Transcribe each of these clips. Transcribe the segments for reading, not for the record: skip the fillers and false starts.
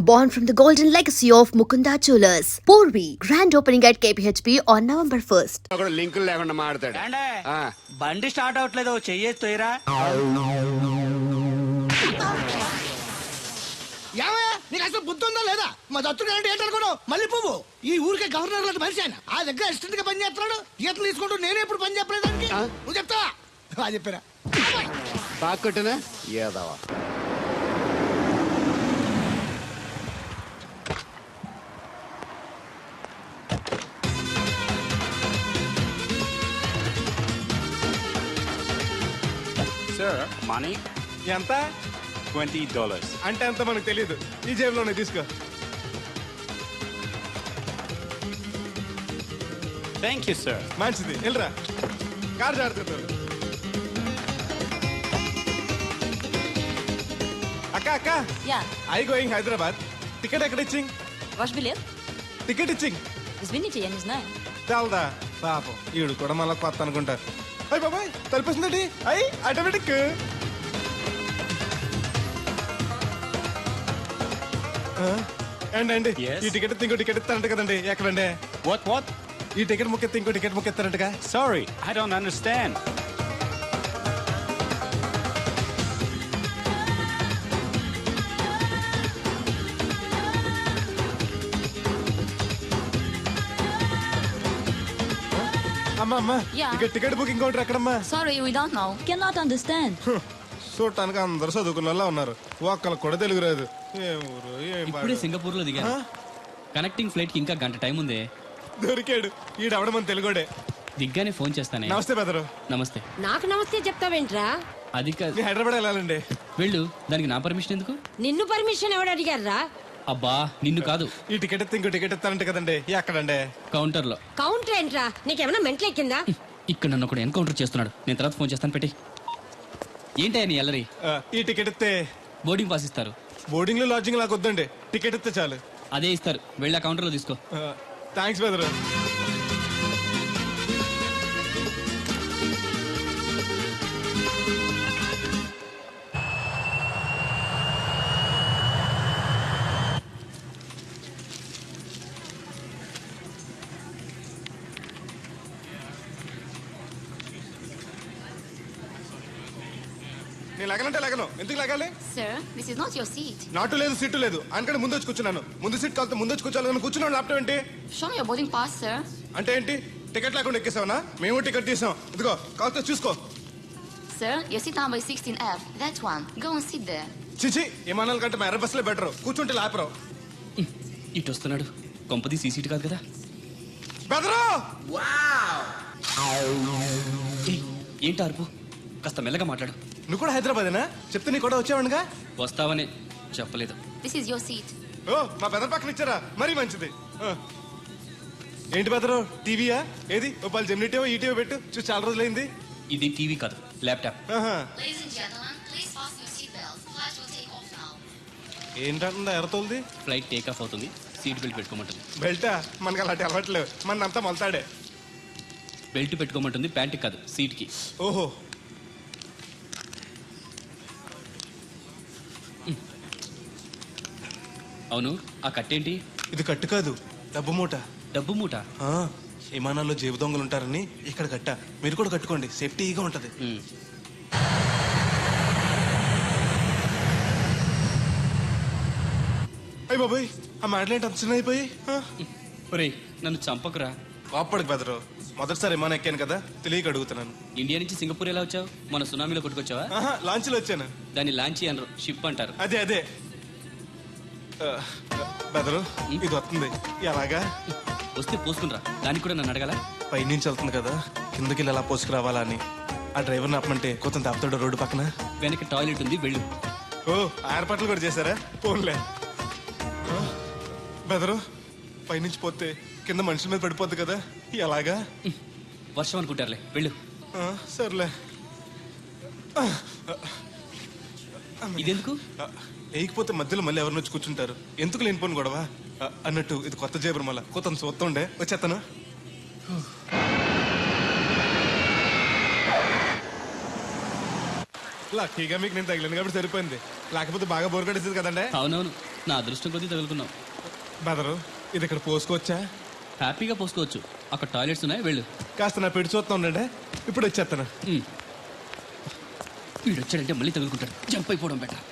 born from the golden legacy of Mukunda Jewelers. Porvi, grand opening at KPHP on November 1st. లింకులు లేకుండా మాడతాడు. బండి start అవట్లేదు, చెయ్యేసి తోయరా. నీకు అసలు బుద్ధి ఉందా లేదా? మా దత్తుడు అంటే ఏంటనుకోను మళ్ళీ పువ్వు ఈ ఊరికే గవర్నర్ లాంటి మనిషి ఆయన ఆ దగ్గర అసిస్టెంట్ గా పని చేస్తున్నాడు. ఈతలు తీసుకుంటూ నేనే ఎప్పుడు పని చెప్పలేదు దానికి. నువ్వు చెప్తావా? బాగా చెప్పారా? బాగా కొట్టినా ఏదవా సార్ మనీ ఎంత? $20. అంటే ఎంత మనకు తెలియదు. ఈ జేబులోనే తీసుకో. Thank you sir. మంచిది, వెళ్ళరా. కారు జాడుతున్నారు. అక్క అక్క, Ja, I going Hyderabad. Ticket ఎక్కడ ఇచ్చింగ్? wasch biljet? టికెట్ ఇచ్చింగ్ Das bin nicht, Janis, nein. తెల్దా? పాపం ఈడు కూడా మళ్ళీ కొత్త అనుకుంటా. అయ్యి బాబాయ్, తలిపేసిందండి. అయ్యి ఆటోమేటిక్. అండి Yes. ఈ టికెట్ ఇంకో టికెట్ ఇస్తారంట కదండి. ఎక్కడండి? What? ఈ టికెట్ ముక్కెత్తి ఇంకో టికెట్ ముక్కెత్తారంటగా. Sorry, I don't understand. అమ్మా Yeah. ఇక టికెట్ బుకింగ్ కౌంటర్ ఎక్కడమ్మా? Sorry, we don't know. Cannot understand. చూడటానికి అందరు చదువుకున్న వాళ్ళ ఉన్నారు. ఒక్కళ్ళకి కూడా తెలుగు రాదు. ఏం ఊరు, ఏం ఇప్పుడే పాడు. సింగపూర్ లో దిగాను. కనెక్టింగ్ ఫ్లైట్ కి ఇంకా గంట టైం ఉంది. దొరికాడు ఈడవడం మన తెలుగుడే. దిగ్గానే ఫోన్ చేస్తానే. నమస్తే బెదరు. నమస్తే. నాకు నమస్తే చెప్తావేంట్రా? అది కాదు. నీ హైదరాబాద్ వెళ్ళాలండి. వెళ్ళు, దానికి నా పర్మిషన్ ఎందుకు? నిన్ను పర్మిషన్ ఎవడు అడిగారా? అబ్బా నిన్ను కాదు, ఈ టికెట్ ఎత్తి ఇంకో టికెట్ ఇస్తారంట కదండి. ఎక్కడండి? కౌంటర్ లో. కౌంటర్ ఏంట్రా? నీకేమైనా మెంటల్ ఎక్కిందా? ఇక్కడ నన్ను ఒకడు ఎన్కౌంటర్ చేస్తున్నాడు. నేను తర్వాత ఫోన్ చేస్తాను, పెట్టి. ఏంటయ్యా నీ అల్లరి? ఈ టికెట్ ఇస్తే బోర్డింగ్ పాస్ ఇస్తారు. బోర్డింగ్ లో లాడ్జింగ్ లాగా వద్దండి. టికెట్ ఇస్తే చాలు. అదే ఇస్తారు, వెళ్ళి ఆ కౌంటర్ లో తీసుకో. థ్యాంక్స్ బెదరు. నేను లగనంటే లగను. ఎందుకు లగాలి? Sir, this is not your seat. నాటు లేదు, సీటు లేదు. అందుకని ముందు వచ్చి కూర్చున్నాను. ముందు సీట్ కాలితే ముందు వచ్చి కూర్చోాలని కూర్చున్నాను. ల్యాప్టాప్ ఏంటి Show me your boarding pass, sir. అంటే ఏంటి? టికెట్ లేకుండా ఎక్కేసావనా? మేము టికెట్ తీసాం. ఇదిగో కాలితే చూసుకో. Sir, your seat number is 16F. That one. Go and sit there. చిచి, విమానాల కంటే మా ఎర్ర బస్సులే బెటర్. కూర్చుంటే లాపరావు. ఇటు వస్తున్నాడు. కొంపది సీసీటీ కాదు కదా. బెదరు ఏయ్, ఏంటి అరుపు? కాస్త మెల్లగా మాట్లాడు. నువ్వు కూడా హైదరాబాదేనా? చెప్తే నీ కూడా వచ్చావనుగా. వస్తావనే చెప్పలేదు. This is your seat. ఓ, మా బెదర్ పక్కన ఇచ్చారా? మరీ మంచిది. ఏంటి బెదరు, టీవీయా? ఏది ఓ పాలు జెమినిటీవో ఈటీవో పెట్టు. చూసి చాలా రోజులైంది. ఇది టీవీ కాదు, laptop. Ladies and gentlemen, please fasten your seatbelts. Flight will take off now. ఏంటంటుందా ఎర్రతోల్ది? ఫ్లైట్ టేక్ ఆఫ్ అవుతుంది, సీట్ బెల్ట్ పెట్టుకోమంటుంది. బెల్టా? మనకి అలాంటి అలవాట్లేవు. మన అంతా మొలతాడే. బెల్ట్ పెట్టుకోమంటుంది, ప్యాంట్ కాదు, సీట్ కి. ఓహో, అవును, ఆ కట్టేంటి? ఇది కట్టు కాదు, డబ్బు మూట. డబ్బు మూట. విమానాల్లో జేబు దొంగలు ఉంటారని ఇక్కడ కట్ట. మీరు కూడా కట్టుకోండి, సేఫ్టీగా ఉంటది. అయ్యి బాబాయ్, ఆ మాటలేంటి అంత చిన్న అయిపోయి? ఒరేయ్, నన్ను చంపకురా. కోప్పడికి బెదరు. మొదటిసారి విమానం ఎక్కాను కదా, తెలియక అడుగుతున్నాను. ఇండియా నుంచి సింగపూర్ ఎలా వచ్చావు? మన సునామీలో కొట్టుకొచ్చావా? లాంచ్లో వచ్చాను. దాన్ని లాంచీ అనరు, షిప్ అంటారు. అదే అదే. బెదరు, ఇది వస్తుంది. ఎలాగా? వస్తే పోసుకునిరా. దానికి కూడా నన్ను అడగాల? పైనుంచి వెళ్తుంది కదా, కిందకి ఎలా పోసుకురావాలా అని. ఆ డ్రైవర్ని ఆపమంటే కొంత దాపుతాడు రోడ్డు పక్కన. వెనక టాయిలెట్ ఉంది, వెళ్ళు. ఓ, ఏర్పాట్లు కూడా చేశారా? పోన్లే. బెదరు, పైనుంచి పోతే కింద మనుషుల మీద పడిపోద్ది కదా, ఎలాగా? వర్షం అనుకుంటారులే, వెళ్ళు. సర్లే. ఇదెందుకు? వేయకపోతే మధ్యలో మళ్ళీ ఎవరిని వచ్చి కూర్చుంటారు. ఎందుకు లేనిపోను గొడవ అన్నట్టు. ఇది కొత్త జేబురు, మళ్ళా కొత్త చూస్తుండే వచ్చేస్తాను. లక్కీగా మీకు నేను తగిలింది కాబట్టి సరిపోయింది. లేకపోతే బాగా బోర్ కట్టేసింది కదండి. అవునవును, నా అదృష్టం కొద్దీ తగులుకున్నావు. బెదరు ఇది ఇక్కడ పోసుకోవచ్చా? హ్యాపీగా పోసుకోవచ్చు. అక్కడ టాయిలెట్స్ ఉన్నాయి, వెళ్ళు. కాస్త నా పెట్టి చూస్తా ఉండండి, ఇప్పుడు వచ్చేస్తాను. వీడు వచ్చాడంటే మళ్ళీ తగులుకుంటాడు. జంప్ అయిపోవడం better.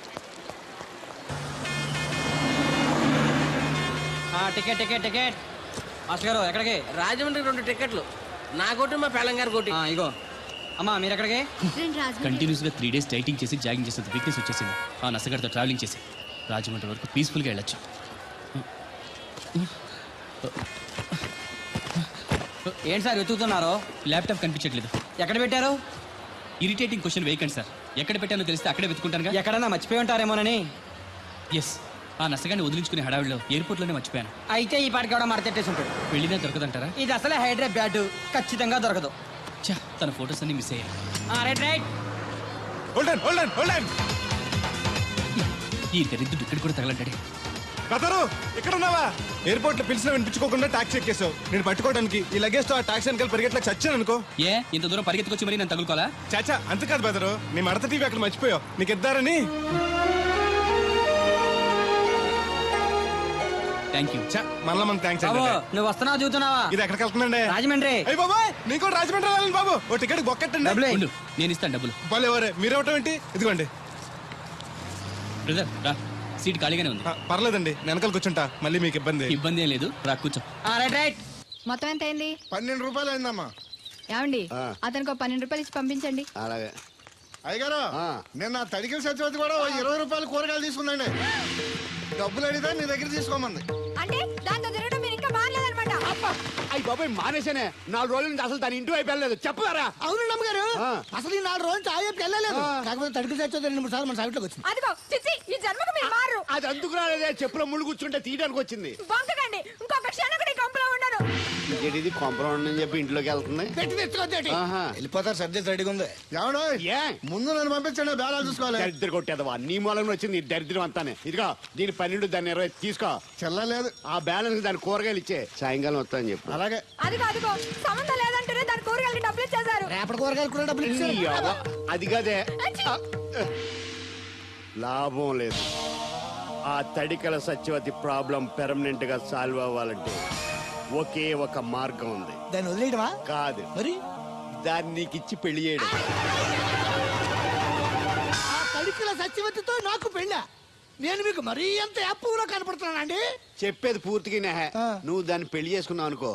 Ticket ticket ticket master గారు ఎక్కడికి? రాజమండ్రి 2 టికెట్లు, నా కోటి మా పెళ్ళం గారి కోటి. ఇగో అమ్మా మీరు ఎక్కడికి? కంటిన్యూస్ గా 3 days డైటింగ్ చేసి జాగింగ్ చేసేది వీక్నెస్ వచ్చేసింది. ఆ నసగడితో ట్రావెలింగ్ చేసి రాజమండ్రి వరకు పీస్ఫుల్గా వెళ్ళొచ్చు. ఏంటి సార్ వెతుకుతున్నారు? ల్యాప్టాప్ కనిపించట్లేదు. ఎక్కడ పెట్టారు? ఇరిటేటింగ్ క్వశ్చన్ వేయకండి సార్. ఎక్కడ పెట్టానో తెలిస్తే అక్కడే వెతుకుంటానుగా. ఎక్కడన్నా మర్చిపోయి ఉంటారేమోనని. ఎస్, ఆ నసగాన్ని వదిలించుకునే హడావిడిలో ఎయిర్పోర్ట్లోనే మర్చిపోయాను. అయితే ఈ పాటికి కూడా మడతెట్టేసి ఉంటాడు. వెళ్ళినా దొరకదంటారా? ఇది అసలే హైదరాబాద్, ఖచ్చితంగా దొరకదు. ఛా, తన ఫొటోస్ అన్ని మిస్ అయ్యాయి. Right right. Hold on hold on hold on. ఈ దరిద్రుడు ఇక్కడ కూడా తగలంటాడే. బెదరు ఇక్కడ ఉన్నావా? ఎయిర్పోర్ట్ లో పిలిచిన వినిపించుకోకుండా టాక్సీ ఎక్కేసావు. నేను పట్టుకోవడానికి ఈ లగేజ్ తో ఆ టాక్సీ వెనకాల పరిగెట్లకు చచ్చాను అనుకో. ఏ ఇంత దూరం పరిగెత్తుకొచ్చి మరి నేను తగులుకోవాలా? చాచా అంతకాదు బెదరు, నీ మడత టీవీ అక్కడ మర్చిపోయావు, నీకు ఇద్దారని. Thank you. మళ్ళా మన థ్యాంక్స్ బాబు అండి. నువ్వు వస్తున్నావు చూస్తున్నావా? ఇది ఎక్కడికి వెళ్తుందండి? రాజమండ్రి. అయ్యి బాబాయ్, నీకు కూడా రాజమండ్రి వెళ్ళాలి బాబు. ఓ టికెట్ బొక్కట్టండి. డబ్బులు ఉండు, నేను ఇస్తాను డబ్బులు. బాలే ఎవరే మీరు ఇవ్వటం ఏంటి? ఇదిగోండి. బ్రదర్ రా, సీట్ ఖాళీగానే ఉంది. పర్లేదండి, నేను వెనకాల కూర్చుంటా, మళ్ళీ మీకు ఇబ్బంది. ఇబ్బంది ఏం లేదు, రా కూర్చో. Right right. మొత్తం ఎంత అయింది? 12 రూపాయలు అయిందమ్మా. ఏమండి అతనికి 12 రూపాయలు ఇచ్చి పంపించండి. అలాగే. అయ్యగారు నిన్న తడికిల సత్యవతి కూడా 20 రూపాయలు కూరగాయలు తీసుకుందండి. డబ్బులు అడిగితే నీ దగ్గర తీసుకోమంది. అంటే దాంతో తిరగడం మీరు ఇంకా మారలేదన్నమాట. అయ్యి బాబాయ్ మానేశానే. 4 రోజుల నుంచి అసలు తన ఇంటి వైపు వెళ్ళలేదు. చెప్పారా? అవునండి అమ్మగారు, అసలు ఈ 4 రోజులు చాయకి వెళ్ళలేదు. కాకపోతే తడికిల సత్యవతి 2-3 సార్లు మన సైట్లోకి వచ్చింది. అదిగో చిచ్చి, ఈ జన్మకు మీరు మారు. అది అందుకు రాలేదే, చెప్పులో ముళ్ళు కూర్చుంటే తీయడానికి వచ్చింది. బొంకకండి, ఇంకొక క్షణం కూడా ఈ కంపులో ఉండను. ఇది కాంపౌండ్ అని చెప్పి ఇంట్లోకి వెళ్తుంది. పెట్టి తెచ్చుకోద్దేటి. ఆహా. వెళ్ళిపోతారు, సర్ది రెడీగా ఉంది. ఏమన్నా ఏ ముందు నన్ను పంపించండి, బేరాలు చూసుకోవాలి. దరిద్ర కొట్టేదవా నీ మూలంలో వచ్చింది ఈ దరిద్రం అంతానే. ఇదిగో దీని 12, దాన్ని 20 తీసుకో. చెల్లలేదు. ఆ బ్యాలెన్స్ దాని కూరగాయలు ఇచ్చే సాయంకాలం వస్తానని చెప్పు. అలాగే. అదిగో సంబంధం లేదంటూనే దాని కూరగాయలు డబ్బులు ఇచ్చేశారు. రేపటి కూరగాయలు కూడా డబ్బులు ఇచ్చారు. ఈ అవ్వ, అది కదే లాభం లేదు. ఆ తడికల సత్యవతి ప్రాబ్లం పెర్మనెంట్ గా సాల్వ్ అవ్వాలంటే ఒకే ఒక మార్గం ఉంది. దాన్ని వదిలేయడమా? కాదు, మరి దాన్ని నీకిచ్చి పెళ్లి చేయడం. ఆ తడికిల సత్యవతితో నాకు పెళ్ళా? నేను మీకు మరీ ఎంత యాప్లో కనపడుతున్నానండి? చెప్పేది పూర్తిగా నెహ. నువ్వు దాన్ని పెళ్లి చేసుకున్నావు అనుకో,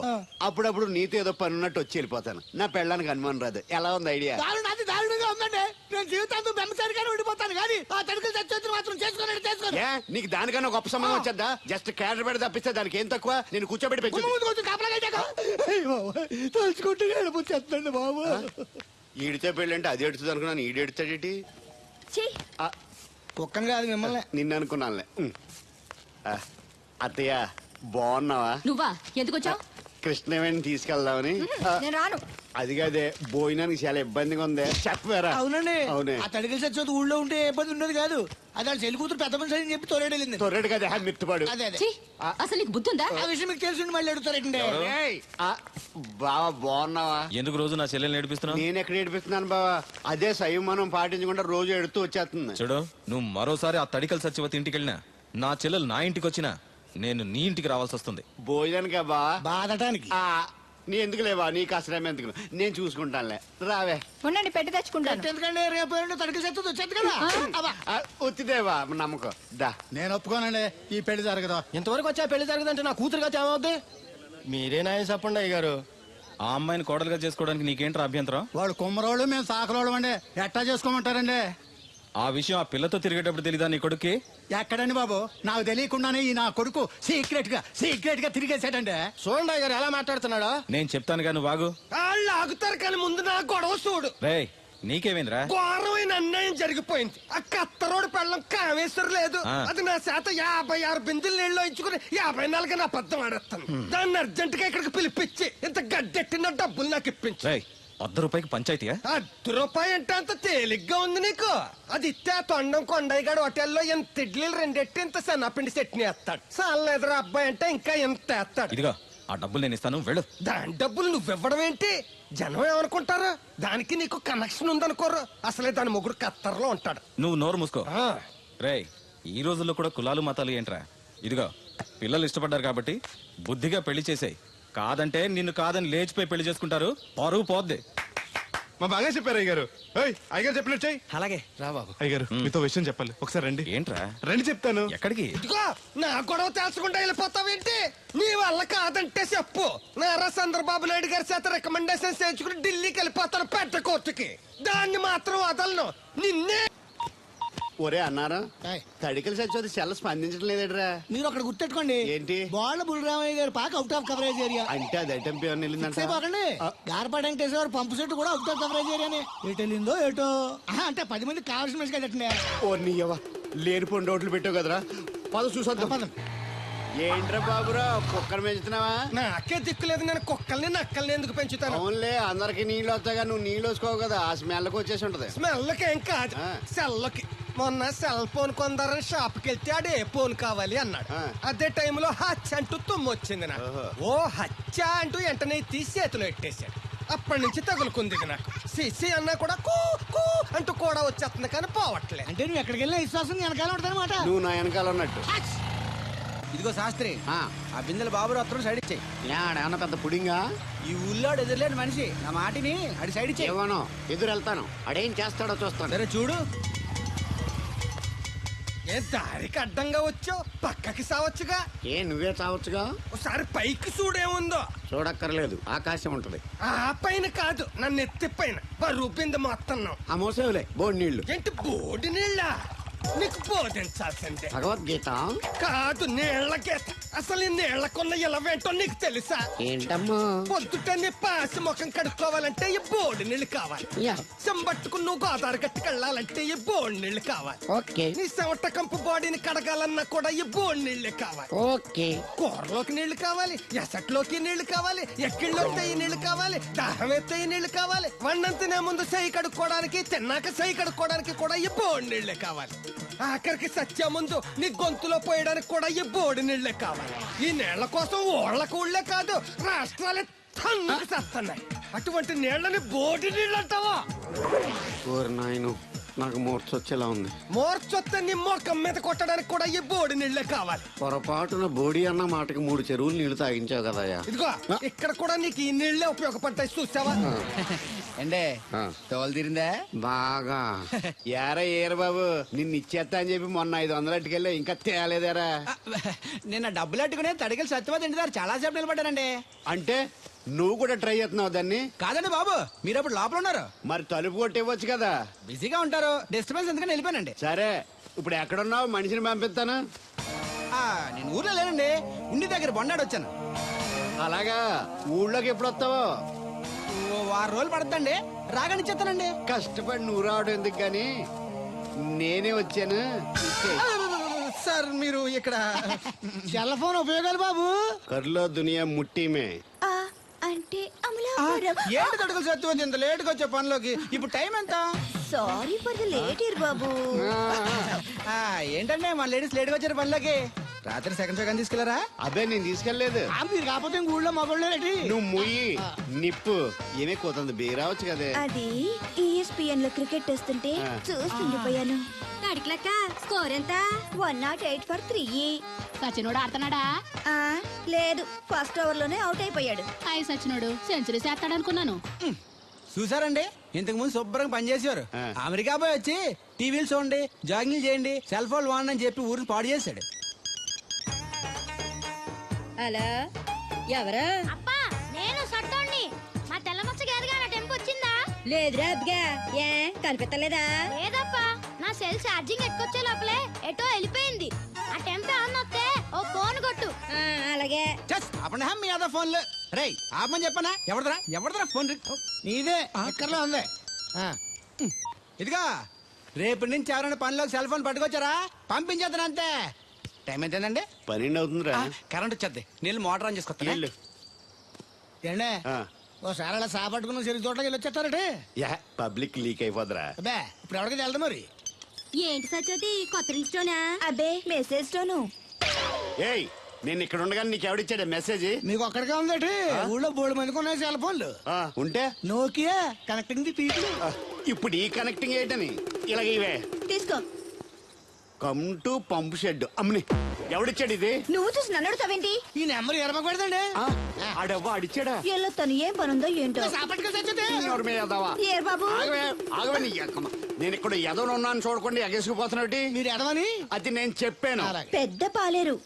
అప్పుడప్పుడు నీతో ఏదో పని ఉన్నట్టు వచ్చి వెళ్ళిపోతాను. నా పెళ్ళడానికి అనుమానం రాదు. ఎలా ఉంది ఐడియా? అది దారుణంగా ఉందండి. నేను జీవితాంతం బెమ్మసారిగానే ఉండిపోతాను కానీ ఆ తడికిల సత్యవతిని మాత్రం చేసుకోండి. ఏ నీకు దానికన్నా గొప్ప సంబంధం వచ్చేద్దా? జస్ట్ క్యారెట్ పెడితే తప్పిస్తే దానికి ఏం తక్కువ? నేను కూర్చోబెట్టి పెంచు. తలుచుకుంటే ఏడిపోతుందండి బాబు. ఈడితే పెళ్ళి అంటే అది ఎడుతుంది అనుకున్నాను, ఈడు ఎడుతాడేటి? కుక్కను కాదు మిమ్మల్ని. నిన్ను అనుకున్నానులే. అత్తయ్య బాగున్నావా? నువ్వా? ఎందుకు వచ్చావు? కృష్ణవేణి తీసుకెళ్దామని. నేను రాను. అది కాదే, భోజనానికి చాలా ఇబ్బందిగా ఉంది. చెప్పారా? అవునండి. అవునే. ఆ తడికిల సత్యవతి ఊళ్ళో ఉంటే ఏ ఇబ్బంది ఉండదు కాదు. అది వాళ్ళ చెల్లి కూతురు పెద్ద మనిషి అని చెప్పి తోలేడెళ్ళింది. తొర్రెడు కదా మిత్తుపాడు. అదే అదే. ఛీ, అసలు నీకు బుద్ధి ఉందా? ఆ విషయం మీకు తెలిసి మళ్ళీ అడుగుతారండి. బావా బాగున్నావా? ఎందుకు రోజు నా చెల్లెల్ని నేర్పిస్తున్నావు? నేను ఎక్కడ ఏడిపిస్తున్నాను బావా? అదే సంయమనం పాటించకుండా రోజు ఎడుతూ వచ్చేస్తుంది. చూడు, నువ్వు మరోసారి ఆ తడికల సత్యవతి ఇంటికి వెళ్ళినా, నా చెల్లెలు నా ఇంటికి వచ్చినా, నేను నీ ఇంటికి రావాల్సి వస్తుంది. భోజనానికా బావా? బాధటానికి. నీ ఎందుకు లేవా? నీకు అసలేమే ఎందుకు, నేను చూసుకుంటానులే. రావే. ఉండండి, పెట్టి తెచ్చుకుంటాను. ఎందుకంటే రేపు తడికిల సత్యవతి వచ్చేది కదా. వచ్చిదేవా నమ్మకం. దా. నేను ఒప్పుకోనండి, ఈ పెళ్లి జరగదు. ఇంతవరకు వచ్చా పెళ్లి జరగదంటే నా కూతురుగా ఏమవుద్ది? మీరే నాయన చెప్పండి అయ్యగారు. ఆ అమ్మాయిని కోడలుగా చేసుకోవడానికి నీకేంట్రా అభ్యంతరం? వాడు కుమ్మరోళ్ళు, మేము సాకరోళ్ళు అండి. ఎట్టా చేసుకోమంటారండి? ఆ విషయం ఆ పిల్లతో తిరిగేటప్పుడు తెలీదా నీ కొడుక్కి? ఎక్కడండి బాబు, నాకు తెలియకుండానే ఈ నా కొడుకు సీక్రెట్ గా తిరిగేసాడండి. చూడండి అయ్యగారు ఎలా మాట్లాడుతున్నాడా. నేను చెప్తాను కానీ బాగు. వాళ్ళు ఆగుతారు కానీ ముందు నా గొడవ చూడు. రేయ్, నీకేమైందిరా? ఘోరమైన అన్యాయం జరిగిపోయింది. ఆ కత్తరోడు పెళ్ళం కామేశ్వర లేదు. అది నా చేత 56 బిందులు నీళ్ళు ఇచ్చుకుని 54 నా అబద్ధం ఆడేస్తాను. దాన్ని అర్జెంట్ గా ఇక్కడికి పిలిపించి ఇంత గడ్డెట్టిన డబ్బులు నాకు ఇప్పించు. ₹100 పంచాయతీయా? ₹1 అంటే అంత తేలిగ్గా ఉంది నీకు? అది ఇస్తే తొండం కొండయ్యగాడు హోటల్లో ఎంత ఇడ్లీలు 2 ఎట్టి ఇంత సన్నపిండి చట్నీ వేస్తాడు. సాలెదరా అబ్బాయి అంటే ఇంకా ఎంత వేస్తాడు. ఇదిగో ఆ డబ్బులు నేను ఇస్తాను, వెళ్ళు. దాని డబ్బులు నువ్వివ్వడం ఏంటి? జనం ఏమనుకుంటారు? దానికి నీకు కనెక్షన్ ఉందనుకోరు. అసలే దాని ముగ్గురు కత్తర్లో ఉంటాడు. నువ్వు నోరు మూసుకో. రేయ్, ఈ రోజుల్లో కూడా కులాలు మతాలు ఏంట్రా? ఇదిగో పిల్లలు ఇష్టపడ్డారు కాబట్టి బుద్ధిగా పెళ్లి చేసేయ్. కాదంటే నిన్ను కాదని లేచిపోయి పెళ్లి చేసుకుంటారు, పరువు పోద్ది. మా బాగా చెప్పారు అయ్యగారు. అయ్యగారు చెప్పినట్టు చెయ్యి. అలాగే రా బాబు. అయ్యగారు మీతో విషయం చెప్పాలి, ఒకసారి రండి. ఏంట్రా? రండి చెప్తాను. ఎక్కడికి? ఇదిగో నా గొడవ తెలుసుకుంటా వెళ్ళిపోతావేంటి? నీ వల్ల కాదంటే చెప్పు. నారా చంద్రబాబు నాయుడు గారి చేత రికమెండేషన్ చేయించుకుని ఢిల్లీకి వెళ్ళిపోతాను పెద్ద కోర్టుకి. దాన్ని మాత్రం వదలను. నిన్నే ఒరే అన్నారా, ఏయ్. తడికలు సచ్చిపోతే సెల్ల స్పందించడం లేదట్రా. మీరు అక్కడ గుర్తెట్టుకోండి. ఏంటి? బాల బుల్రామయ్య గారి పాక అవుట్ ఆఫ్ కవరేజ్ ఏరియా. అంటే అది ఐటమ్ ఏమన్నా వెళ్ళిందంట. సేపకండి గార్పాడు వెంకటేశ్వర పంపు సెట్ కూడా అవుట్ ఆఫ్ కవరేజ్ ఏరియానే. ఎటు వెళ్ళిందో ఏటో. అంటే 10 మంది కావాల్సిన మనిషి కదట్నే. ఓ నీయవ్వ, లేనిపోయిన రోడ్లు పెట్టావు కదరా. పద చూసొద్దాం. ఏంట్రా బాబురా, కుక్కర్ పెంచుతున్నావా? నాకే దిక్కులేదు. నేను కుక్కల్ని నక్కల్ని ఎందుకు పెంచుతాను? అవునులే, అందరికి నీళ్ళు వస్తాగా నువ్వు నీళ్ళు వేసుకోవు కదా, ఆ స్మెల్కి వచ్చేసి ఉంటది. స్మెల్కి ఏం కాదు, సెల్లకి. మొన్న సెల్ ఫోన్ కొందరని షాప్కి వెళ్తే ఆడే ఫోన్ కావాలి అన్నాడు. అదే టైంలో హచ్చ అంటూ తుమ్మొచ్చింది నాకు. ఓ హచ్చ అంటూ వెంటనే తీసి చేతిలో ఎట్టేశాడు. అప్పటి నుంచి తగులుకుంది ఇది నాకు. సిసి అన్నా కూడా కూ కూ అంటూ కూడా వచ్చేస్తుంది కానీ పోవట్లేదు. అంటే నువ్వు ఎక్కడికి వెళ్ళినా విశ్వాసం వెనకాల ఉంటుందన్నమాట. నువ్వు నా వెనకాల ఉన్నట్టు. ఇదిగో శాస్త్రి, ఆ బిందెల బాబు అత్తరు సైడ్ ఇచ్చేయి. ఏమన్నా పెద్ద పుడింగా? ఈ ఊళ్ళో ఎదురులేని మనిషి, నా మాటిని అడి సైడ్ ఇచ్చేయి. ఏమనో ఎదురు వెళ్తాను, అడేం చేస్తాడో చూస్తాను. సరే చూడు. ఏ దారికి అడ్డంగా వచ్చావు, పక్కకి సావచ్చుగా. ఏ నువ్వే చావచ్చుగా. ఒకసారి పైకి చూడేముందో. చూడక్కర్లేదు, ఆకాశం ఉంటది. ఆ పైన కాదు, నన్ను ఎత్తి పైన రూపింది మొత్తం. ఆ మోసేవులే బోడి నీళ్లు. ఏంటి బోడి నీళ్ళ? నీకు బోధించాల్సిందే. భగవద్గీత కాదు, నీళ్ల గీత. అసలు ఈ నీళ్లకున్న ఇలవేంటో నీకు తెలుసా? ఏంటమ్మా? పొద్దుట నీ పాసి ముఖం కడుక్కోవాలంటే ఈ బోడి నీళ్లు కావాలి. చెంబట్టుకుని నువ్వు గోదావరి గట్టుకు వెళ్ళాలంటే ఈ బోడి నీళ్లు కావాలి. ఓకే. నీ చెమట కంపు బాడీని కడగాలన్నా కూడా ఈ బోడి నీళ్లే కావాలి. ఓకే. కూరలోకి నీళ్లు కావాలి, ఎసట్లోకి నీళ్లు కావాలి, ఎక్కిళ్ళొస్తే ఈ నీళ్లు కావాలి, దాహం ఎత్తే ఈ నీళ్లు కావాలి. వండంతినే ముందు సై కడుక్కోవడానికి, తిన్నాక సై కడుక్కోవడానికి కూడా ఈ బోడి నీళ్లే కావాలి. ఆఖరికి సత్య ముందు నీ గొంతులో పోయడానికి కూడా ఈ బోడి నీళ్లే కావాలి. ఈ నీళ్ల కోసం ఓళ్లకు ఊళ్ళే కాదు, రాష్ట్రాలే తన్నుకు చేస్తున్నాయి. అటువంటి నీళ్లని బోడి నీళ్ళు అంటావా? నాయను, నాకు మూర్చొచ్చేలా ఉంది. మోర్చొత్తే నీ మొఖం మీద కొట్టడానికి కూడా ఈ బోడి నీళ్లే కావాలి. పొరపాటున బోడి అన్న మాటకి 3 చెరువులు నీళ్లు తాగించావు కదయ్యా. ఇదిగో ఇక్కడ కూడా నీకు ఈ నీళ్లే ఉపయోగపడతాయి, చూసావా? ఏండే తోలు తీరిందా? బాగా. ఏరా ఏరు బాబు, నిన్ను ఇచ్చేస్తా అని చెప్పి మొన్న 500 అట్టుకెళ్ళి ఇంకా తేలేదారా? నిన్న డబ్బులు అట్టుకునే తడికలు సత్యవతి ఇంటి దగ్గర చాలా సేపు నిలబడ్డానండి. అంటే నువ్వు కూడా ట్రై చేస్తున్నావు దాన్ని? కాదండి బాబు, మీరు అప్పుడు లోపల ఉన్నారు. మరి తలుపు కొట్టివ్వచ్చు కదా. బిజీగా ఉంటారు, డిస్టర్బెన్స్ ఎందుకని వెళ్ళిపోయానండి. సరే, ఇప్పుడు ఎక్కడున్నావు? మనిషిని పంపిస్తాను. నేను ఊర్లో లేనండి, ఇంటి దగ్గర బొండాడు వచ్చాను. అలాగా, ఊళ్ళోకి ఎప్పుడు వస్తావో? 6 రోజులు పడుతుందండి, రాగానే చెప్తానండి. కష్టపడి నువ్వు రావడం ఎందుకు గాని, నేనే వచ్చాను. సార్ మీరు ఇక్కడ సెల్ ఫోన్ ఉపయోగాలు బాబు. కర్లో దునియా ముట్టిమే. అంటే ఏంటి తడుకులు సత్యవతి ఇంత లేటుగా వచ్చే పనిలోకి? ఇప్పుడు టైం ఎంత? Sorry for the late year బాబు. ఏంటంటే మన లేడీస్ లేటుగా వచ్చారు పనిలోకి. రాత్రి సెకండ్ షో తీసుకెళ్లారా? అదే నేను తీసుకెళ్లేదు. మీరు కాకపోతే ఊళ్ళో మగోళ్ళేటి. నువ్వు ముయ్యి నిప్పు ఏమే కోతుంది బీరావచ్చు కదే. అది ఈఎస్పిఎన్ లో క్రికెట్ టెస్తుంటే చూస్తుండిపోయాను. అడిక్లక్క స్కోర్ ఎంత? 108 for 3. సచినోడు ఆడుతున్నాడా? లేదు, ఫస్ట్ ఓవర్ లోనే అవుట్ అయిపోయాడు. సచినోడు సెంచరీ చేస్తాడనుకున్నాను. చూసారండి, ఇంతకు ముందు శుభ్రంగా పనిచేసేవారు. అమెరికా పోయి వచ్చి టీవీలు చూడండి, జాగింగ్ చేయండి, సెల్ ఫోన్ వాడండి అని చెప్పి ఊరిని పాడు చేశాడు. అలా ఎవరా? అప్పా, నేను సట్టోణ్ణి. మా తెల్లమచ్చ గారిగా నా టెంపు వచ్చిందా? లేదురా అబ్బగా, ఏ కనిపెట్టలేదా? లేదప్పా, నా సెల్ ఛార్జింగ్ ఎక్కొచ్చే లోపలే ఎటో వెళ్ళిపోయింది. ఆ టెంపే అన్నొస్తే ఓ ఫోన్ కొట్టు. అలాగే. అప్పుడు మీ అదా ఫోన్లు రే ఆపమని చెప్పనా? ఎవడదరా ఫోన్? నీదే ఎక్కర్లో ఉంది. ఇదిగా రేపటి నుంచి ఎవరైనా పనిలోకి సెల్ ఫోన్ పట్టుకొచ్చారా పంపించేద్దాను అంతే. టైం ఎంతేనండి? 12 అవుతుందిరా. కరెంట్ వచ్చేద్ది, నీళ్ళు మోటార్ ఆన్ చేసుకొస్తాను. ఏండే ఓసారి అలా సాపట్టుకున్న సరి చోట్లకి వెళ్ళి వచ్చేస్తారటే. Public leak అయిపోద్రా. అబ్బే, ఇప్పుడు ఎవరికి వెళ్దాం మరి? ఏంటి సత్యవతి, కొత్త రిజిస్టోనా? అబ్బే, మెసేజ్ తోను. ఏయ్, నేను ఇక్కడ ఉండగానే నీకు ఎవడిచ్చాడు మెసేజ్? మీకు ఒక్కడికే ఉందటి? ఊళ్ళో 3 మందికి ఉన్నాయి సెల్ ఫోన్లు. ఉంటే నోకియా కనెక్టింగ్ ది పీపుల్. ఇప్పుడు ఈ కనెక్టింగ్ ఏంటని ఇలాగ ఇవే తీసుకో. కమ్ టు పంప్ షెడ్ అమ్మని ఎవడిచ్చాడు ఇది నువ్వు చూసి నన్ను అడుగుతావేంటి? ఈ నెంబర్ ఎరమకు పెడదండి ఆ, ఆడెవ్వ అడిచాడా ఎలా తను ఏం పనుందో ఏంటో. సాపట్టుగా చచ్చితే ఎవరి మీద ఎదవా? ఏ బాబు ఆగవే ఆగవే నీ ఎక్కమ్మ. నేను ఇక్కడ ఎదవను ఉన్నాను చూడకుండా ఎగేసుకుపోతున్నాడు మీరు ఎడవని అది నేను చెప్పాను. పెద్ద పాలేరు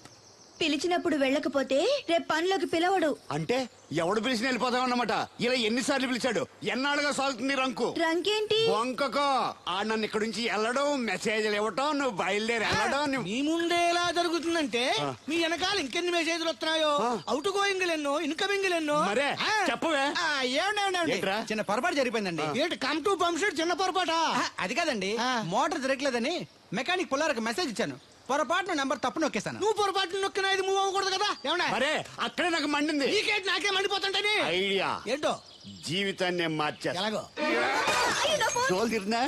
పిలిచినప్పుడు వెళ్ళకపోతే రేపు పనిలోకి పిలవడు. అంటే ఎవడు పిలిచి వెళ్ళిపోతామన్నమాట. ఇలా ఎన్నిసార్లు పిలిచాడు? ఎన్నాళ్ళుగా సాగుతుంది రంకు రంకేంటి? వంకకో ఆ నన్ను ఇక్కడ నుంచి వెళ్ళడం, మెసేజ్లు ఇవ్వటం, నువ్వు బయలుదేరి వెళ్ళడం. మీ ముందే ఎలా జరుగుతుందంటే మీ వెనకాల ఇంకెన్ని మెసేజ్లు వస్తున్నాయో. అవుట్ గోయింగ్ ఎన్నో, ఇన్కమింగ్ ఎన్నో. మరే చెప్పవే. ఏంట్రా? చిన్న పొరపాటు జరిగిపోయిందండి. ఏంటి కమ్ టు పంప్ షెడ్ చిన్న పొరపాట? అది కాదండి, మోటార్ తిరగలేదని మెకానిక్ పుల్లారకు మెసేజ్ ఇచ్చాను. పొరపాటున నెంబర్ తప్పు నొక్కేశాను. నువ్వు పొరపాటు నొక్కినా ఇది మూవ్ అవ్వకూడదు కదా. ఏమన్నా మరే అక్కడే నాకు మండింది. నీకేంటి నాకే మండిపోతుంటని ఐడియా ఏంటో జీవితాన్ని మార్చేస్తా. ఎలాగో తోలు తిరినా